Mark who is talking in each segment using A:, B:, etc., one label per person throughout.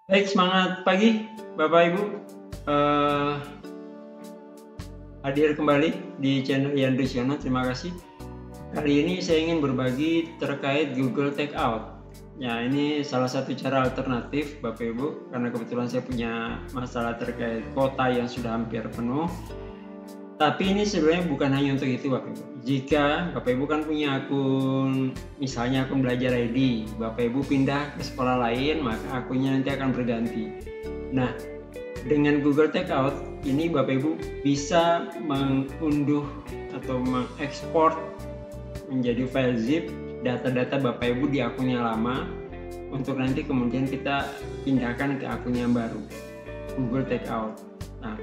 A: Baik, semangat pagi Bapak Ibu. Hadir kembali di channel Ian Risyana, terima kasih. Kali ini saya ingin berbagi terkait Google Takeout. Ya, ini salah satu cara alternatif Bapak Ibu, karena kebetulan saya punya masalah terkait kuota yang sudah hampir penuh. Tapi ini sebenarnya bukan hanya untuk itu Bapak Ibu. Jika Bapak Ibu kan punya akun, misalnya akun Belajar ID, Bapak Ibu pindah ke sekolah lain, maka akunnya nanti akan berganti. Nah, dengan Google Takeout, ini Bapak Ibu bisa mengunduh atau mengekspor menjadi file zip data-data Bapak Ibu di akun yang lama untuk nanti kemudian kita pindahkan ke akun yang baru, Google Takeout. Nah,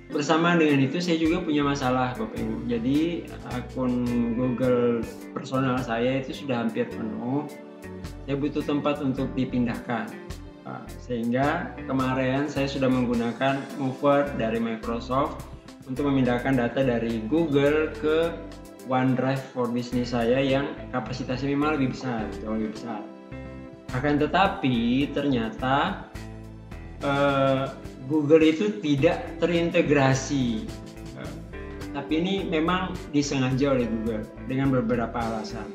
A: bersama dengan itu saya juga punya masalah Bapak Ibu. Jadi akun Google personal saya itu sudah hampir penuh. Saya butuh tempat untuk dipindahkan. Sehingga kemarin saya sudah menggunakan Mover dari Microsoft untuk memindahkan data dari Google ke OneDrive for Business saya yang kapasitasnya memang lebih besar, jauh lebih besar. Akan tetapi ternyata Google itu tidak terintegrasi. Tapi ini memang disengaja oleh Google dengan beberapa alasan.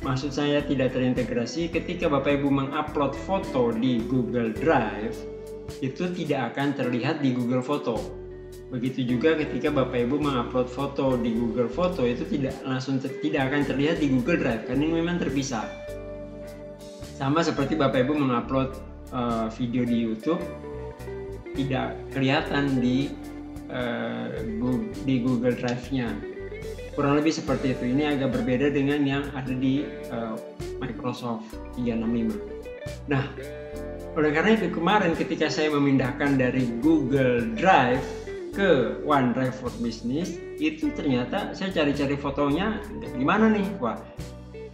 A: Maksud saya tidak terintegrasi, ketika Bapak Ibu mengupload foto di Google Drive, itu tidak akan terlihat di Google Foto. Begitu juga ketika Bapak Ibu mengupload foto di Google Foto, itu tidak akan terlihat di Google Drive, karena ini memang terpisah. Sama seperti Bapak Ibu mengupload video di YouTube, tidak kelihatan di Google Drive-nya. Kurang lebih seperti itu. Ini agak berbeda dengan yang ada di Microsoft 365. Nah, oleh karena itu kemarin ketika saya memindahkan dari Google Drive ke OneDrive for Business, itu ternyata saya cari-cari fotonya di mana nih? Wah,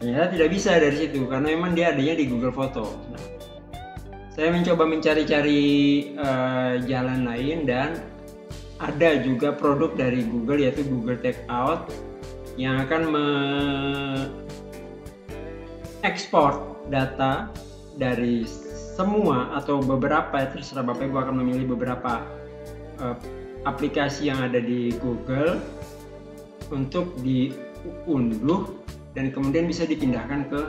A: ternyata tidak bisa dari situ karena memang dia adanya di Google Foto. Nah, saya mencoba mencari-cari jalan lain dan ada juga produk dari Google yaitu Google Takeout yang akan mengekspor data dari semua atau beberapa, terserah Bapak Ibu akan memilih beberapa aplikasi yang ada di Google untuk diunduh dan kemudian bisa dipindahkan ke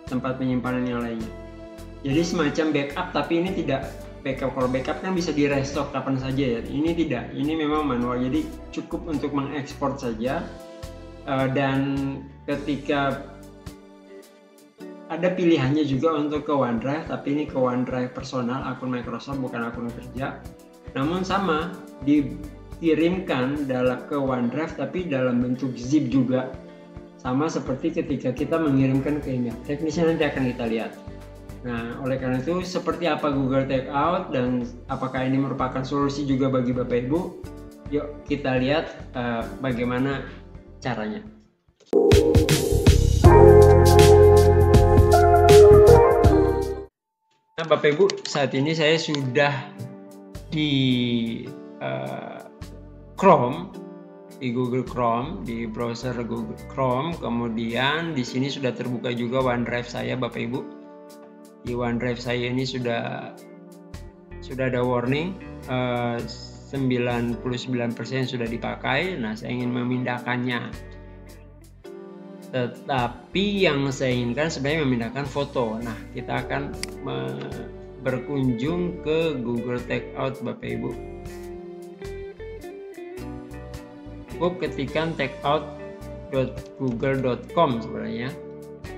A: tempat penyimpanan yang lainnya. Jadi semacam backup, tapi ini tidak backup. Kalau backup kan bisa di restore kapan saja ya. Ini tidak. Ini memang manual. Jadi cukup untuk mengekspor saja. Dan ketika ada pilihannya juga untuk ke OneDrive, tapi ini ke OneDrive personal, akun Microsoft bukan akun kerja. Namun sama, dikirimkan ke OneDrive tapi dalam bentuk zip juga. Sama seperti ketika kita mengirimkan ke email. Teknisnya nanti akan kita lihat. Nah, oleh karena itu seperti apa Google Takeout dan apakah ini merupakan solusi juga bagi Bapak Ibu? Yuk kita lihat bagaimana caranya. Nah, Bapak Ibu, saat ini saya sudah di Chrome, di Google Chrome, di browser Google Chrome. Kemudian di sini sudah terbuka juga OneDrive saya, Bapak Ibu. Di OneDrive saya ini sudah ada warning 99% sudah dipakai. Nah, saya ingin memindahkannya. Tetapi yang saya inginkan sebenarnya memindahkan foto. Nah, kita akan berkunjung ke Google Takeout Bapak Ibu. Cukup ketikkan takeout.google.com sebenarnya.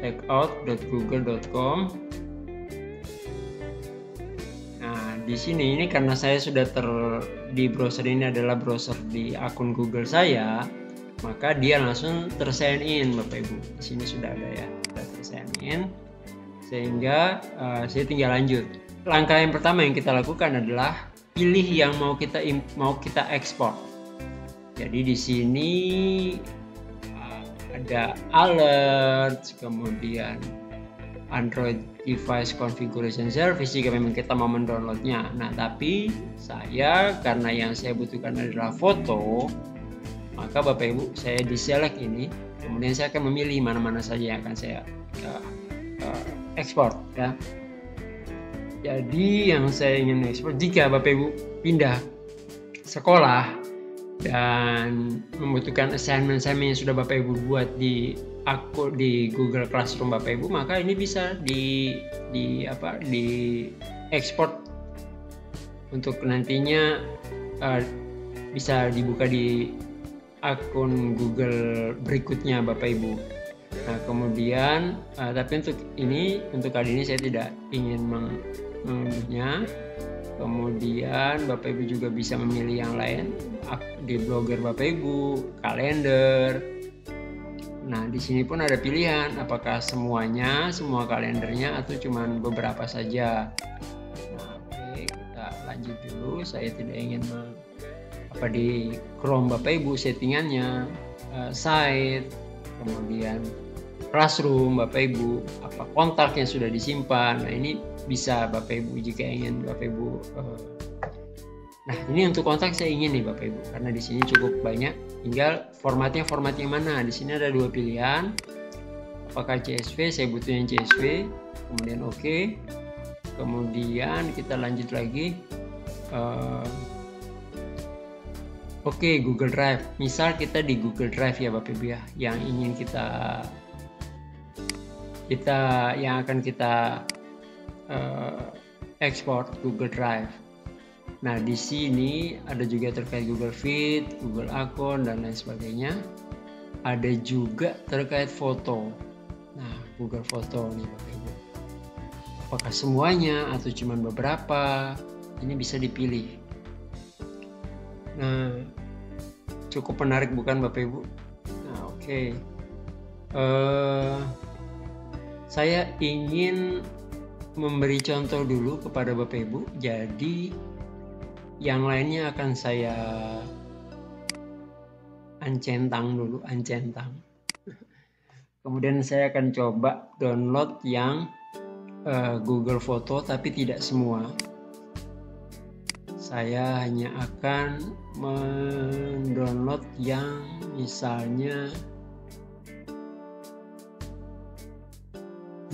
A: takeout.google.com. Di sini ini karena saya sudah di browser ini adalah browser di akun Google saya, maka dia langsung tersign in Bapak Ibu. Di sini sudah ada ya, sudah tersign in, sehingga saya tinggal lanjut. Langkah yang pertama yang kita lakukan adalah pilih yang mau kita ekspor. Jadi di sini ada alert, kemudian Android Device Configuration Service jika memang kita mau mendownloadnya. Nah, tapi saya karena yang saya butuhkan adalah foto, maka Bapak Ibu saya deselect ini, kemudian saya akan memilih mana-mana saja yang akan saya ekspor ya. Jadi yang saya ingin ekspor, jika Bapak Ibu pindah sekolah dan membutuhkan assignment yang sudah Bapak Ibu buat di Google Classroom Bapak Ibu, maka ini bisa di ekspor untuk nantinya bisa dibuka di akun Google berikutnya Bapak Ibu. Nah kemudian tapi untuk kali ini saya tidak ingin mengunduhnya. Kemudian Bapak Ibu juga bisa memilih yang lain di blogger Bapak Ibu, kalender. Nah di sini pun ada pilihan apakah semua kalendernya atau cuman beberapa saja. Nah oke, kita lanjut dulu. Saya tidak ingin di Chrome Bapak Ibu settingannya, site, kemudian Classroom Bapak Ibu, kontak yang sudah disimpan. Nah ini bisa Bapak Ibu jika ingin Bapak Ibu. Nah ini untuk kontak saya ingin nih Bapak Ibu, karena di sini cukup banyak. Tinggal format yang mana. Di sini ada dua pilihan. Apakah CSV? Saya butuh yang CSV. Kemudian oke. Kemudian kita lanjut lagi. Oke, Google Drive. Misal kita di Google Drive ya Bapak Ibu ya, yang ingin yang akan kita ekspor Google Drive. Nah di sini ada juga terkait Google Feed, Google Account dan lain sebagainya. Ada juga terkait foto. Nah Google Foto nih Bapak Ibu. Apakah semuanya atau cuma beberapa? Ini bisa dipilih. Nah cukup menarik bukan Bapak Ibu? Nah oke. Saya ingin memberi contoh dulu kepada Bapak Ibu. Jadi yang lainnya akan saya ancentang. Kemudian saya akan coba download yang Google Foto tapi tidak semua. Saya hanya akan mendownload yang misalnya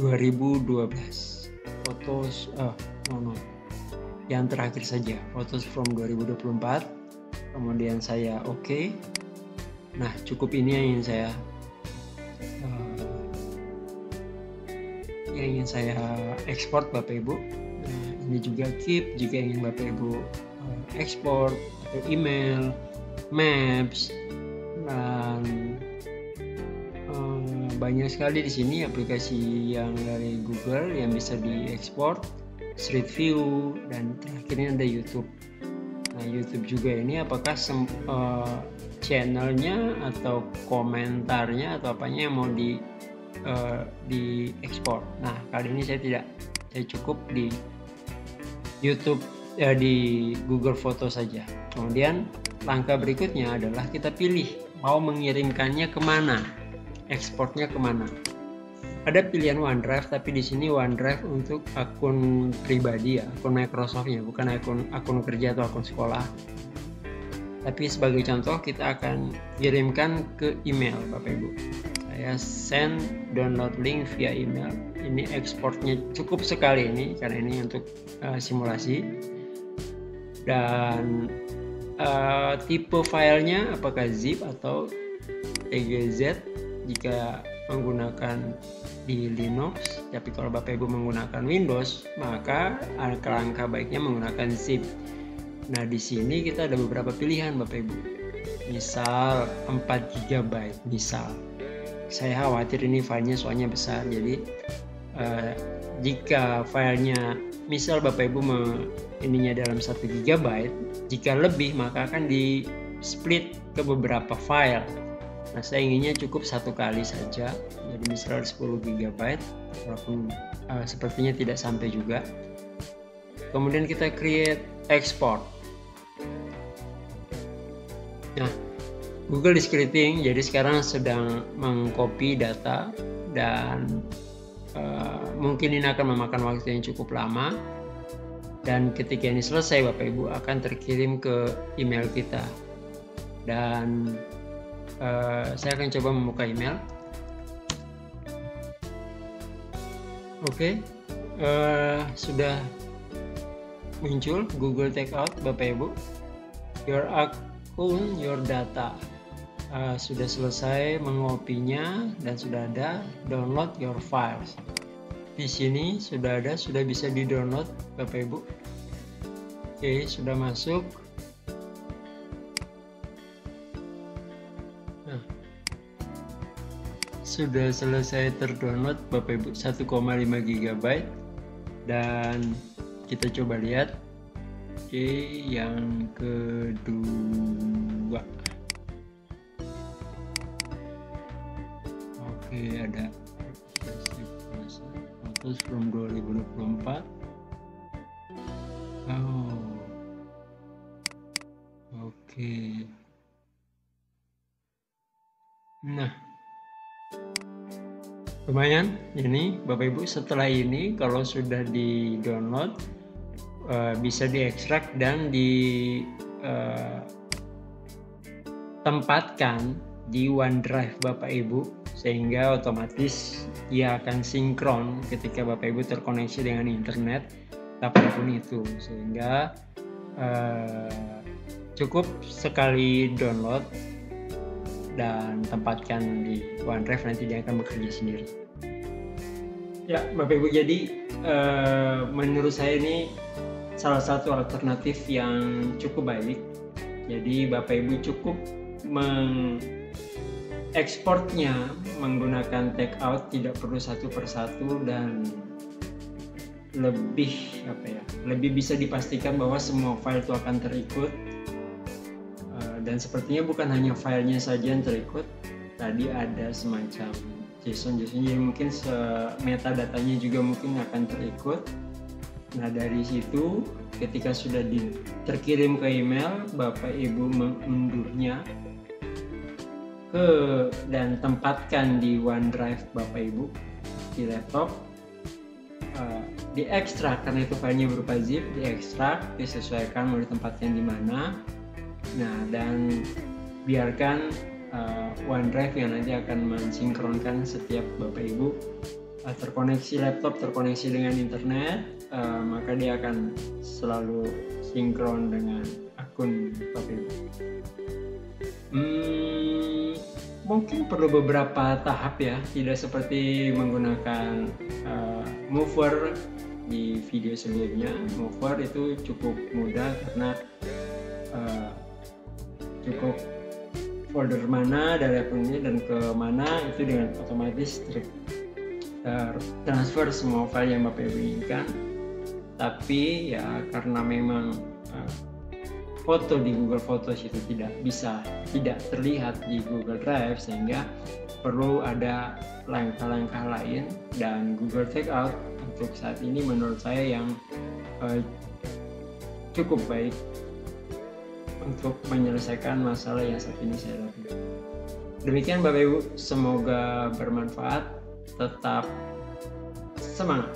A: 2012 fotos yang terakhir saja, fotos from 2024. Kemudian saya oke. Nah cukup ini yang ingin saya ekspor Bapak Ibu. Nah, ini juga keep jika ingin Bapak Ibu ekspor atau email, maps, dan banyak sekali di sini aplikasi yang dari Google yang bisa diekspor, Street View, dan terakhirnya ada YouTube. Nah YouTube juga ini apakah channelnya atau komentarnya atau apanya yang mau diekspor. Nah kali ini saya cukup di YouTube di Google Foto saja. Kemudian langkah berikutnya adalah kita pilih mau mengirimkannya kemana, ekspornya kemana. Ada pilihan OneDrive, tapi di sini OneDrive untuk akun pribadi ya, akun Microsoft-nya, bukan akun kerja atau akun sekolah. Tapi sebagai contoh kita akan kirimkan ke email Bapak Ibu. Saya send download link via email. Ini ekspornya cukup sekali ini karena ini untuk simulasi. Dan tipe filenya apakah zip atau EGZ jika menggunakan di Linux, tapi kalau Bapak Ibu menggunakan Windows maka alangkah baiknya menggunakan zip. Nah di sini kita ada beberapa pilihan Bapak Ibu. Misal 4 GB misal. Saya khawatir ini filenya soalnya besar, jadi jika filenya misal Bapak Ibu ininya dalam 1 GB, jika lebih maka akan di split ke beberapa file. Nah saya inginnya cukup satu kali saja, jadi misal 10 GB, walaupun sepertinya tidak sampai juga. Kemudian kita create export. Nah Google is creating, jadi sekarang sedang mengcopy data dan mungkin ini akan memakan waktu yang cukup lama. Dan ketika ini selesai Bapak Ibu akan terkirim ke email kita. Dan saya akan coba membuka email. Oke, sudah muncul Google Takeout Bapak Ibu. Your account, your data. Sudah selesai mengopinya dan sudah ada download your files. Di sini sudah ada, sudah bisa di-download Bapak Ibu. Oke, sudah masuk. Nah, sudah selesai terdownload Bapak Ibu 1,5 GB, dan kita coba lihat. Oke, yang kedua. Oke, ada fotos from 2024. Oke. Nah, lumayan ini Bapak Ibu. Setelah ini kalau sudah di download, bisa diekstrak dan ditempatkan di OneDrive Bapak Ibu, sehingga otomatis dia akan sinkron ketika Bapak Ibu terkoneksi dengan internet apapun itu, sehingga cukup sekali download dan tempatkan di OneDrive, nanti dia akan bekerja sendiri. Ya Bapak Ibu, jadi menurut saya ini salah satu alternatif yang cukup baik. Jadi Bapak Ibu cukup mengekspornya menggunakan takeout, tidak perlu satu persatu, dan lebih bisa dipastikan bahwa semua file itu akan terikut. Dan sepertinya bukan hanya filenya saja yang terikut, tadi ada semacam JSON, jadi mungkin metadatanya juga mungkin akan terikut. Nah, dari situ ketika sudah terkirim ke email, Bapak Ibu mengunduhnya dan tempatkan di OneDrive Bapak Ibu di laptop, diekstrak karena itu filenya berupa zip, diekstrak, disesuaikan mau ditempatkan di mana. Nah, dan biarkan OneDrive yang nanti akan mensinkronkan setiap Bapak Ibu terkoneksi laptop, terkoneksi dengan internet, maka dia akan selalu sinkron dengan akun Bapak Ibu. Mungkin perlu beberapa tahap ya, tidak seperti menggunakan Mover di video sebelumnya. Mover itu cukup mudah karena cukup folder mana dari akun ini dan ke mana itu dengan otomatis transfer semua file yang Bapak Ibu inginkan. Tapi ya karena memang foto di Google Photos itu tidak terlihat di Google Drive, sehingga perlu ada langkah-langkah lain, dan Google Takeout untuk saat ini menurut saya yang cukup baik untuk menyelesaikan masalah yang saat ini saya lakukan. Demikian Bapak Ibu, semoga bermanfaat. Tetap semangat.